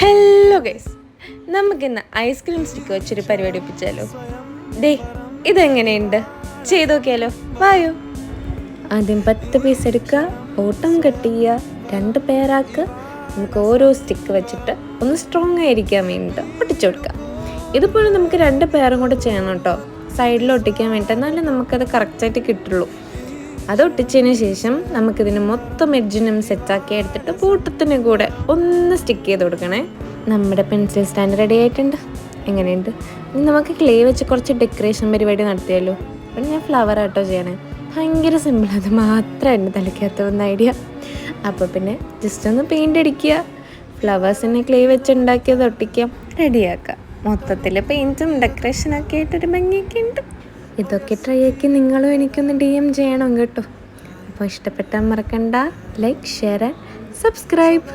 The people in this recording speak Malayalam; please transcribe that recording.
ഹലോ ഗൈസ്, നമുക്കിന്ന് ഐസ്ക്രീം സ്റ്റിക്ക് വെച്ചൊരു പരിപാടി ഒപ്പിച്ചാലോ? ദേ ഇതെങ്ങനെയുണ്ട്, ചെയ്ത് നോക്കിയാലോ? വായോ. ആദ്യം 10 പീസ് എടുക്കുക, ഓട്ടം കട്ട് ചെയ്യുക, 2 പേരാക്കുക. നമുക്ക് ഓരോ സ്റ്റിക്ക് വെച്ചിട്ട് ഒന്ന് സ്ട്രോങ് ആയിരിക്കാൻ വേണ്ടിയിട്ട് ഒട്ടിച്ചു കൊടുക്കുക. ഇതുപോലെ നമുക്ക് 2 പേരും കൂടെ ചെയ്യണം കേട്ടോ, സൈഡിൽ ഒട്ടിക്കാൻ വേണ്ടിയിട്ട്, എന്നാലും നമുക്കത് കറക്റ്റായിട്ട് കിട്ടുള്ളൂ. അത് ഒട്ടിച്ചതിന് ശേഷം നമുക്കിതിന് മൊത്തം എഡ്ജിനും സെറ്റാക്കി എടുത്തിട്ട് കൂട്ടത്തിന് കൂടെ ഒന്ന് സ്റ്റിക്ക് ചെയ്ത് കൊടുക്കണേ. നമ്മുടെ പെൻസിൽ സ്റ്റാൻഡ് റെഡി ആയിട്ടുണ്ട്. എങ്ങനെയുണ്ട്? ഇനി നമുക്ക് ക്ലേ വെച്ച് കുറച്ച് ഡെക്കറേഷൻ പരിപാടി നടത്തിയാലോ? പിന്നെ ഞാൻ ഫ്ലവർ ആട്ടോ ചെയ്യണേ. ഭയങ്കര സിമ്പിൾ, അത് മാത്രം എൻ്റെ തലയ്ക്കകത്ത് വന്ന ഐഡിയ. അപ്പോൾ പിന്നെ ജസ്റ്റ് ഒന്ന് പെയിൻ്റ് അടിക്കുക, ഫ്ലവേഴ്സിനെ ക്ലേ വെച്ച് ഉണ്ടാക്കിയത് ഒട്ടിക്കാം, റെഡിയാക്കുക. മൊത്തത്തിൽ പെയിൻറ്റും ഡെക്കറേഷനൊക്കെ ആയിട്ടൊരു ഭംഗിയൊക്കെ ഉണ്ട്. ഇതൊക്കെ ട്രൈ ആക്കി നിങ്ങളും എനിക്കൊന്ന് DM ചെയ്യണം കേട്ടോ. അപ്പോൾ ഇഷ്ടപ്പെട്ടാൽ മറക്കണ്ട, ലൈക്ക്, ഷെയർ ആൻഡ് സബ്സ്ക്രൈബ്.